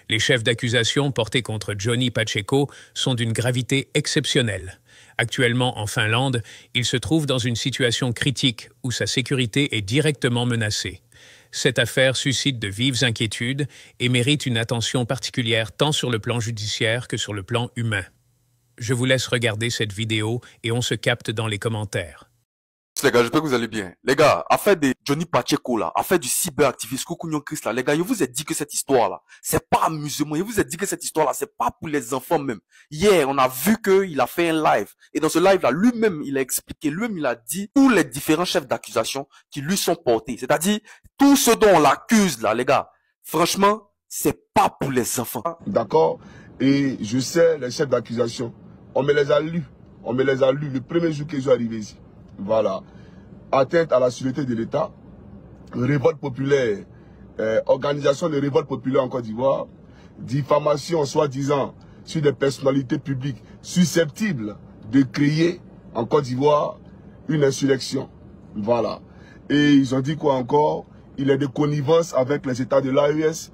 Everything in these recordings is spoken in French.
Les chefs d'accusation portés contre Johnny Pacheco sont d'une gravité exceptionnelle. Actuellement en Finlande, il se trouve dans une situation critique où sa sécurité est directement menacée. Cette affaire suscite de vives inquiétudes et mérite une attention particulière tant sur le plan judiciaire que sur le plan humain. Je vous laisse regarder cette vidéo et on se capte dans les commentaires. Les gars, j'espère que vous allez bien. Les gars, affaire de Johnny Pacheco là, affaire du cyberactiviste Kokunyon Chris là, les gars, je vous ai dit que cette histoire là, c'est pas amusement. Je vous ai dit que cette histoire là, c'est pas pour les enfants même. Hier, on a vu qu'il a fait un live. Et dans ce live là, lui-même, il a expliqué, lui-même, il a dit tous les différents chefs d'accusation qui lui sont portés. C'est-à-dire, tout ce dont on l'accuse là, les gars, franchement, c'est pas pour les enfants. D'accord? Et je sais, les chefs d'accusation, on me les a lus. On me les a lus le premier jour qu'ils sont arrivés ici. Voilà. Atteinte à la sûreté de l'État, révolte populaire, organisation de révolte populaire en Côte d'Ivoire, diffamation soi-disant sur des personnalités publiques susceptibles de créer en Côte d'Ivoire une insurrection. Voilà. Et ils ont dit quoi encore? Il est de connivence avec les États de l'AES.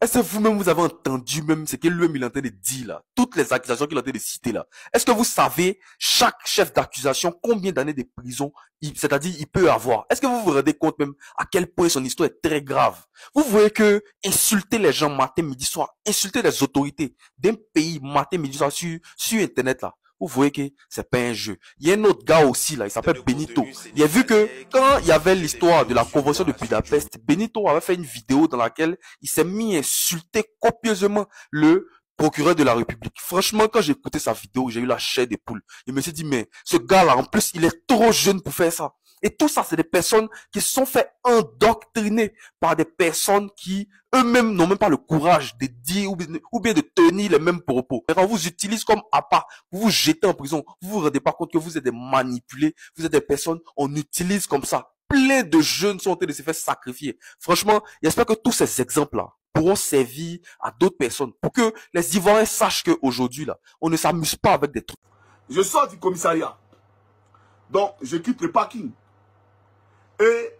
Est-ce que vous-même vous avez entendu même ce que lui-même il est en train de dire là? Toutes les accusations qu'il est en train de citer là. Est-ce que vous savez chaque chef d'accusation combien d'années de prison c'est-à-dire il peut avoir? Est-ce que vous vous rendez compte même à quel point son histoire est très grave? Vous voyez que insulter les gens matin, midi, soir, insulter les autorités d'un pays matin, midi, soir sur internet là. Vous voyez que c'est pas un jeu. Il y a un autre gars aussi là, il s'appelle Benito. Il a vu que quand il y avait l'histoire de la convention de Budapest, Benito avait fait une vidéo dans laquelle il s'est mis à insulter copieusement le procureur de la République. Franchement, quand j'ai écouté sa vidéo, j'ai eu la chair des poules. Je me suis dit, mais ce gars-là, en plus, il est trop jeune pour faire ça. Et tout ça, c'est des personnes qui se sont fait endoctriner par des personnes qui, eux-mêmes, n'ont même pas le courage de dire ou bien de tenir les mêmes propos. Et quand on vous utilise comme appât, vous vous jetez en prison, vous vous rendez pas compte que vous êtes des manipulés, vous êtes des personnes, on utilise comme ça. Plein de jeunes sont en train de se faire sacrifier. Franchement, j'espère que tous ces exemples-là pourront servir à d'autres personnes pour que les Ivoiriens sachent qu'aujourd'hui, là, on ne s'amuse pas avec des trucs. Je sors du commissariat. Donc, je quitte le parking. Et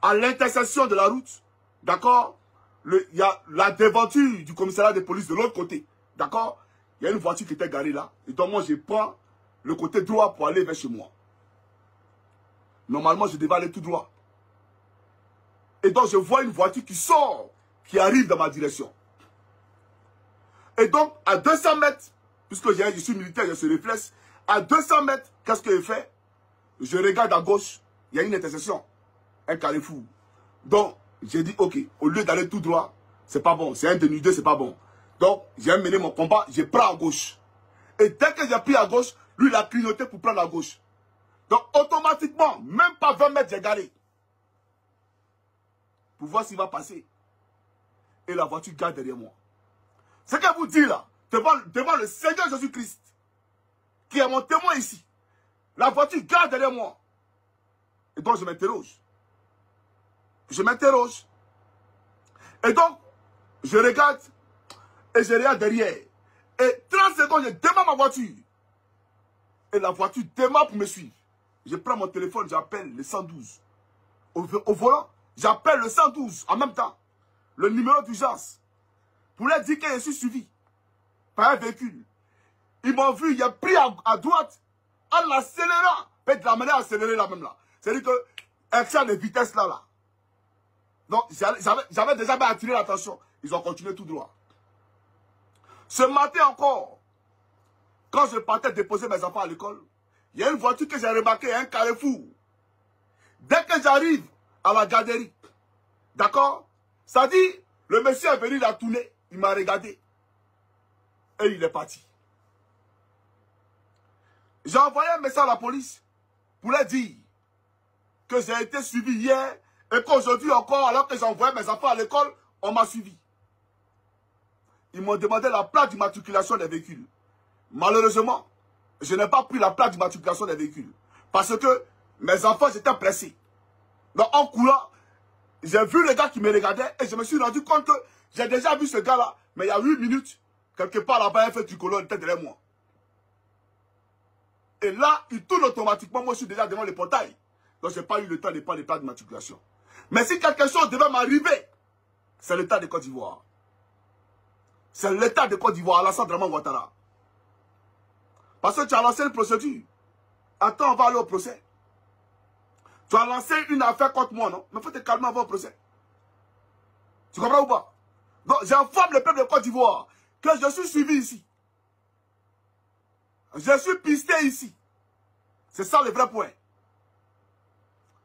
à l'intersection de la route, d'accord, il y a la devanture du commissariat de police de l'autre côté. D'accord? Il y a une voiture qui était garée là. Et donc moi, je prends le côté droit pour aller vers chez moi. Normalement, je devais aller tout droit. Et donc, je vois une voiture qui sort, qui arrive dans ma direction. Et donc, à 200 mètres, puisque je suis militaire, j'ai ce réflexe, à 200 mètres, qu'est-ce que je fais? Je regarde à gauche, il y a une intersection, un carrefour. Donc, j'ai dit, ok, au lieu d'aller tout droit, c'est pas bon, c'est un dénudé, c'est pas bon. Donc, j'ai mené mon combat, je prends à gauche. Et dès que j'ai pris à gauche, lui, il a clignoté pour prendre à gauche. Donc, automatiquement, même pas 20 mètres, j'ai garé. Pour voir s'il va passer. Et la voiture garde derrière moi. Ce que vous dites là, devant le Seigneur Jésus-Christ, qui est mon témoin ici, la voiture garde derrière moi. Et donc, je m'interroge. Je m'interroge. Et donc, je regarde, et je regarde derrière. Et 30 secondes, je démarre ma voiture. Et la voiture démarre pour me suivre. Je prends mon téléphone, j'appelle le 112. Au volant, j'appelle le 112 en même temps. Le numéro d'urgence. Pour leur dire que je suis suivi par un véhicule. Ils m'ont vu, il a pris à droite en accélérant. Peut-être de la manière accélérée là même là. C'est-à-dire que, excès de vitesse là. Donc, j'avais déjà attiré l'attention. Ils ont continué tout droit. Ce matin encore, quand je partais déposer mes enfants à l'école, il y a une voiture que j'ai remarquée, un carrefour. Dès que j'arrive à la garderie, d'accord, ça dit, le monsieur est venu la tourner, il m'a regardé. Et il est parti. J'ai envoyé un message à la police pour leur dire que j'ai été suivi hier et qu'aujourd'hui encore, alors que j'ai envoyé mes enfants à l'école, on m'a suivi. Ils m'ont demandé la plaque d'immatriculation des véhicules. Malheureusement, je n'ai pas pris la plaque d'immatriculation des véhicules. Parce que mes enfants étaient pressés. Donc en courant, j'ai vu le gars qui me regardait et je me suis rendu compte que j'ai déjà vu ce gars-là, mais il y a 8 minutes, quelque part là-bas, il a fait tricolore, il était derrière moi. Et là, il tourne automatiquement, moi je suis déjà devant le portail. Donc je n'ai pas eu le temps de prendre les plaques d'immatriculation. Mais si quelque chose devait m'arriver, c'est l'État de Côte d'Ivoire. c'est l'État de Côte d'Ivoire, Alassane Dramane Ouattara. Parce que tu as lancé une procédure. Attends, on va aller au procès. Tu as lancé une affaire contre moi, non? Mais il faut te calmer avant le procès. Tu comprends ou pas? Donc, j'informe le peuple de Côte d'Ivoire que je suis suivi ici. Je suis pisté ici. C'est ça le vrai point.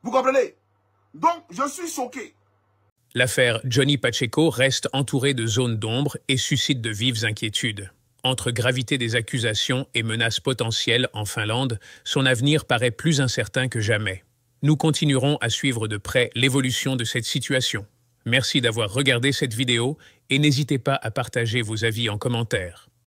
Vous comprenez? Donc, je suis choqué. L'affaire Johnny Pacheco reste entourée de zones d'ombre et suscite de vives inquiétudes. Entre gravité des accusations et menaces potentielles en Finlande, son avenir paraît plus incertain que jamais. Nous continuerons à suivre de près l'évolution de cette situation. Merci d'avoir regardé cette vidéo et n'hésitez pas à partager vos avis en commentaire.